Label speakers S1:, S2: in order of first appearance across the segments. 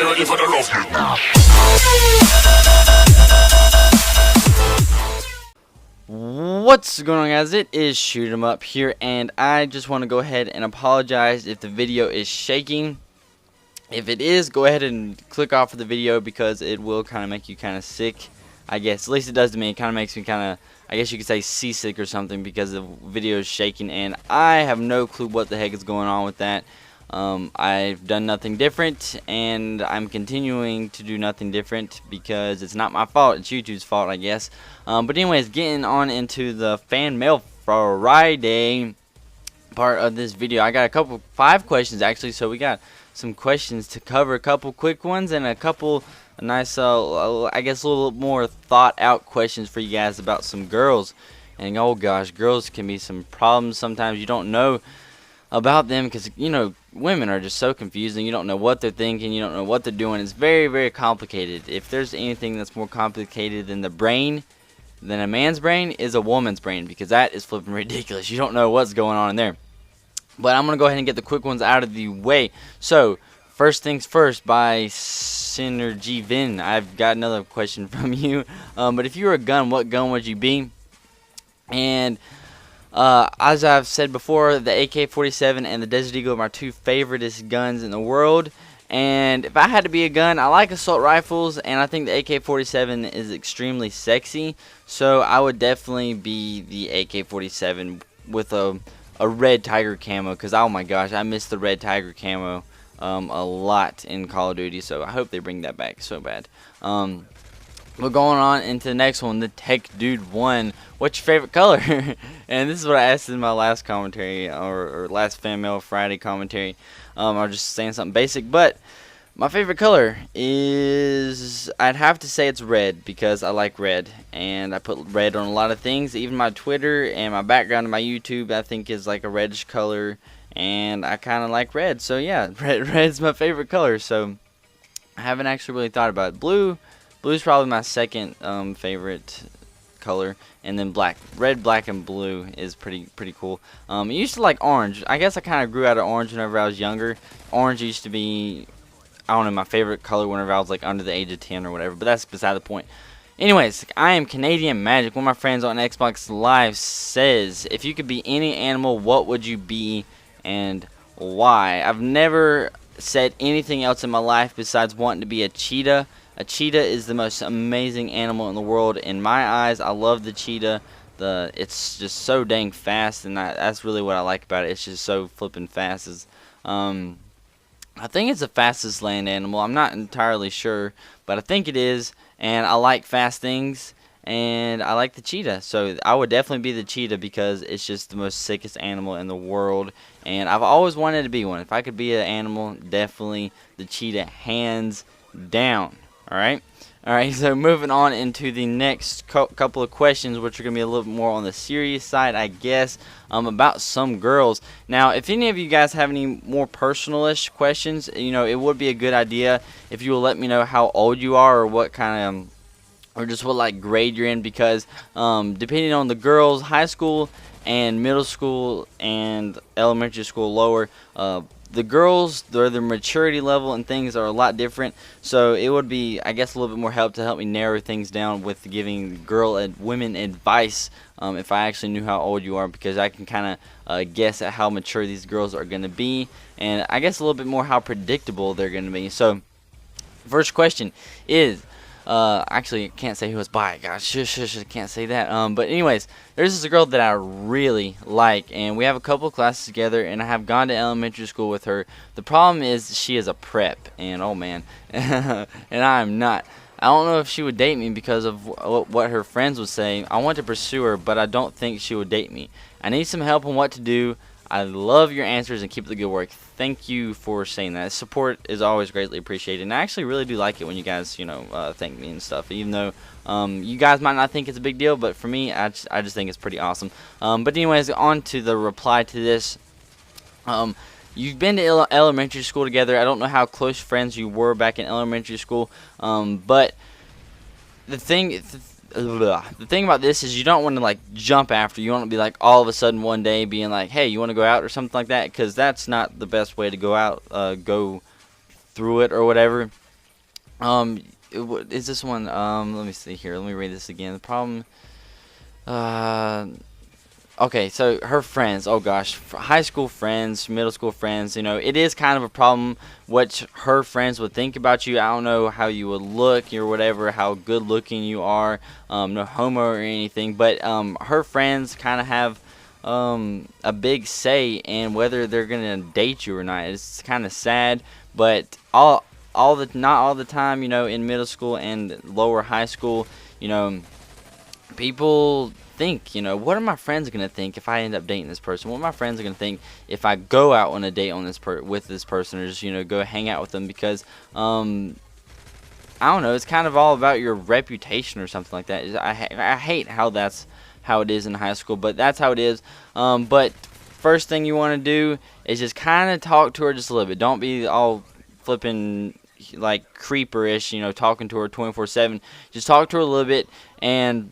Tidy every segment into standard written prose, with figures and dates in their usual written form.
S1: ready for the rough.
S2: What's going on, guys? It is Shoot 'em Up here, and I just want to go ahead and apologize if the video is shaking. If it is, go ahead and click off of the video because it will kind of make you kind of sick, I guess. At least it does to me. It kind of makes me kind of, I guess you could say, seasick or something because the video is shaking, and I have no clue what the heck is going on with that. I've done nothing different, and I'm continuing to do nothing different because it's not my fault. It's YouTube's fault, I guess. But anyways, getting on into the Fan Mail Friday part of this video. I got a 5 questions actually, so we got some questions to cover, a couple quick ones and a couple nice, I guess a little more thought out questions for you guys about some girls. And oh gosh, girls can be some problems sometimes. You don't know about them because, you know, women are just so confusing. You don't know what they're thinking, you don't know what they're doing. It's very, very complicated. If there's anything that's more complicated than the brain, than a man's brain, is a woman's brain, because that is flipping ridiculous. You don't know what's going on in there. But I'm going to go ahead and get the quick ones out of the way. So, first things first, by Synergy Vin, I've got another question from you. But if you were a gun, what gun would you be? And as I've said before, the AK-47 and the Desert Eagle are my 2 favoriteest guns in the world. And if I had to be a gun, I like assault rifles, and I think the AK-47 is extremely sexy. So I would definitely be the AK-47 with a red tiger camo, because oh my gosh, I miss the red tiger camo a lot in Call of Duty. So I hope they bring that back so bad. We're going on into the next one, the Tech Dude 1. What's your favorite color? And this is what I asked in my last commentary, or last Fan Mail Friday commentary. I was just saying something basic, but my favorite color is, I'd have to say it's red, because I like red, and I put red on a lot of things. Even my Twitter and my background in my YouTube, I think, is like a reddish color, and I kind of like red. So yeah, red's my favorite color. So I haven't actually really thought about it. Blue's probably my second favorite color, and then black. Red, black, and blue is pretty cool. I used to like orange. I guess I kind of grew out of orange whenever I was younger. Orange used to be, I don't know, my favorite color whenever I was like under the age of 10 or whatever, but that's beside the point. Anyways, I am Canadian Magic. One of my friends on Xbox Live says, if you could be any animal, what would you be and why? I've never said anything else in my life besides wanting to be a cheetah. A cheetah is the most amazing animal in the world in my eyes. I love the cheetah. It's just so dang fast, and that's really what I like about it. It's just so flipping fast. I think it's the fastest land animal. I'm not entirely sure, but I think it is. And I like fast things, and I like the cheetah. So I would definitely be the cheetah because it's just the most sickest animal in the world. And I've always wanted to be one. If I could be an animal, definitely the cheetah, hands down. Alright, so moving on into the next couple of questions, which are going to be a little bit more on the serious side, I guess, about some girls. Now, if any of you guys have any more personal-ish questions, you know, it would be a good idea if you will let me know how old you are, or what kind of, or just what like grade you're in, because depending on the girls, high school and middle school and elementary school lower, the girls, their maturity level and things are a lot different, so it would be, I guess, a little bit more help to help me narrow things down with giving girl and women advice if I actually knew how old you are, because I can kind of guess at how mature these girls are going to be, and I guess a little bit more how predictable they're going to be. So, first question is, actually, I can't say who it's by. Gosh, shush, can't say that. But anyways, there's this girl that I really like, and we have a couple of classes together, and I have gone to elementary school with her. The problem is she is a prep, and oh man, and I am not. I don't know if she would date me because of what her friends would say. I want to pursue her, but I don't think she would date me. I need some help on what to do. I love your answers and keep up the good work. Thank you for saying that. Support is always greatly appreciated, and I actually really do like it when you guys, you know, thank me and stuff. Even though you guys might not think it's a big deal, but for me, I just think it's pretty awesome. But anyways, on to the reply to this. You've been to elementary school together. I don't know how close friends you were back in elementary school, but the thing about this is you don't want to like jump after. You want to be like all of a sudden one day being like, hey, you want to go out or something like that, because that's not the best way to go out, go through it or whatever. Um, is this one? Let me see here. Let me read this again. The problem. Uh, Okay, so her friends, oh gosh, high school friends, middle school friends, it is kind of a problem what her friends would think about you. I don't know how you would look or whatever, how good looking you are, no homo or anything, but her friends kind of have a big say in whether they're gonna date you or not. It's kind of sad, but not all the time, in middle school and lower high school, you know people think, what are my friends gonna think if I end up dating this person? What are my friends gonna think if I go out on a date on with this person, or just go hang out with them? Because I don't know, it's kind of all about your reputation or something like that. I hate how it is in high school, but that's how it is. But first thing you want to do is just kind of talk to her just a little bit. Don't be all flipping like creeper-ish, talking to her 24/7. Just talk to her a little bit, and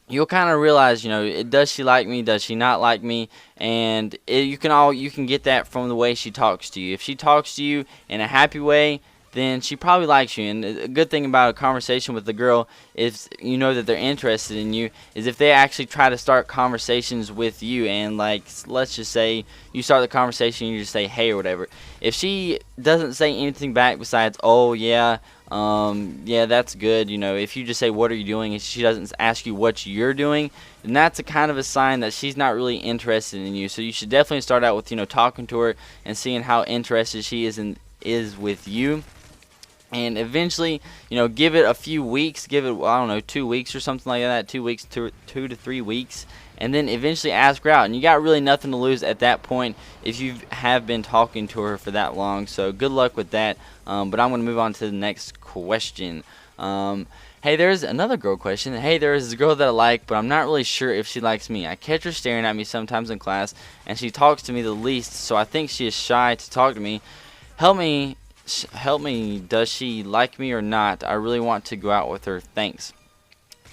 S2: you'll kind of realize, does she like me? Does she not like me? And you can get that from the way she talks to you. If she talks to you in a happy way, then she probably likes you. And a good thing about a conversation with the girl is that they're interested in you is if they actually try to start conversations with you. And like, let's just say you start the conversation and you just say hey or whatever. If she doesn't say anything back besides oh yeah, yeah, that's good. If you just say what are you doing and she doesn't ask you what you're doing, then that's a kind of a sign that she's not really interested in you. So you should definitely start out with talking to her and seeing how interested she is with you. And eventually, give it a few weeks, give it, I don't know, 2 weeks or something like that, 2 weeks, 2 to 3 weeks, and then eventually ask her out. And you got really nothing to lose at that point if you have been talking to her for that long. So good luck with that. But I'm going to move on to the next question. Hey, there's another girl question. Hey, there's a girl that I like, but I'm not really sure if she likes me. I catch her staring at me sometimes in class, and she talks to me the least, so I think she is shy to talk to me. Help me. Does she like me or not? I really want to go out with her. Thanks.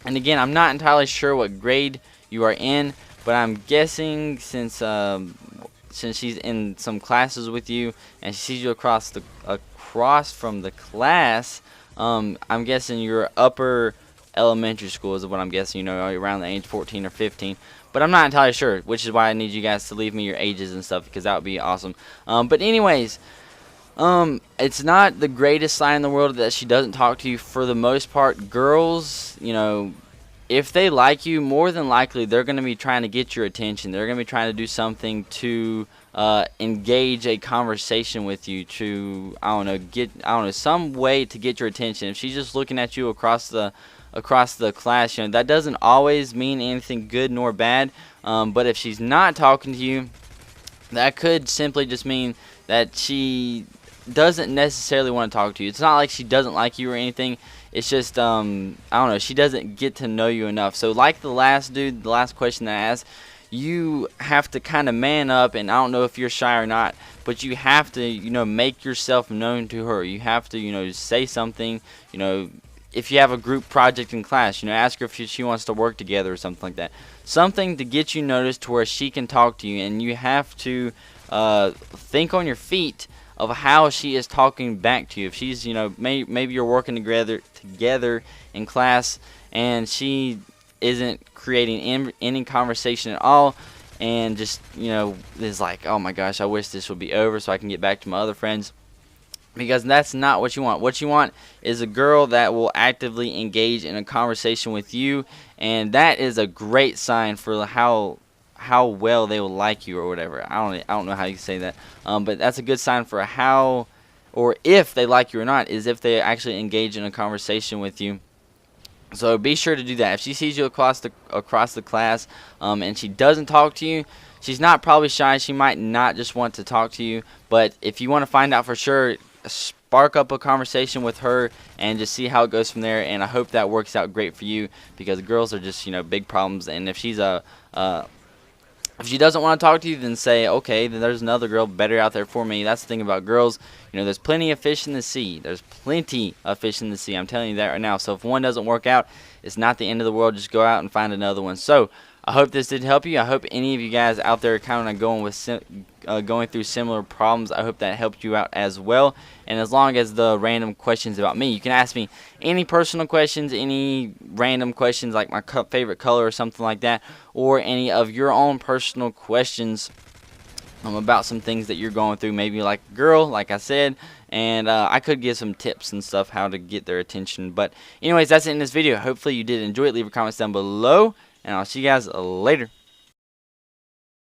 S2: And again, I'm not entirely sure what grade you are in, but I'm guessing since she's in some classes with you and she sees you across from the class, I'm guessing you're upper elementary school is what I'm guessing, around the age 14 or 15. But I'm not entirely sure, which is why I need you guys to leave me your ages and stuff, because that would be awesome. But anyways, it's not the greatest sign in the world that she doesn't talk to you. For the most part, girls, if they like you, more than likely they're going to be trying to get your attention. They're going to be trying to do something to engage a conversation with you, to some way to get your attention. If she's just looking at you across the class, that doesn't always mean anything good nor bad. But if she's not talking to you, that could simply just mean that she doesn't necessarily want to talk to you. It's not like she doesn't like you or anything. It's just, I don't know, she doesn't get to know you enough. So like the last question that I asked, you have to kind of man up, and I don't know if you're shy or not, but you have to, make yourself known to her. You have to, say something, if you have a group project in class, ask her if she wants to work together or something like that. Something to get you noticed to where she can talk to you, and you have to think on your feet of how she is talking back to you. If she's, maybe you're working together in class, and she isn't creating any conversation at all, and just, is like, oh my gosh, I wish this would be over so I can get back to my other friends. Because that's not what you want. What you want is a girl that will actively engage in a conversation with you, and that is a great sign for how well they will like you or whatever. I don't know how you say that, but that's a good sign for how or if they like you or not, is if they actually engage in a conversation with you. So be sure to do that. If she sees you across the class and she doesn't talk to you, she's not probably shy. She might not just want to talk to you. But if you want to find out for sure, spark up a conversation with her and just see how it goes from there. And I hope that works out great for you, because girls are just, big problems. And if she's if she doesn't want to talk to you, then say, okay, then there's another girl better out there for me. That's the thing about girls. There's plenty of fish in the sea. There's plenty of fish in the sea. I'm telling you that right now. So if one doesn't work out, it's not the end of the world. Just go out and find another one. So I hope this did help you. I hope any of you guys out there kind of going through similar problems, I hope that helped you out as well. And as long as the random questions about me, you can ask me any personal questions, any random questions like my favorite color or something like that, or any of your own personal questions about some things that you're going through, maybe like a girl, like I said, and I could give some tips and stuff how to get their attention. But anyways, that's it in this video. Hopefully you did enjoy it. Leave your comments down below, and I'll see you guys later.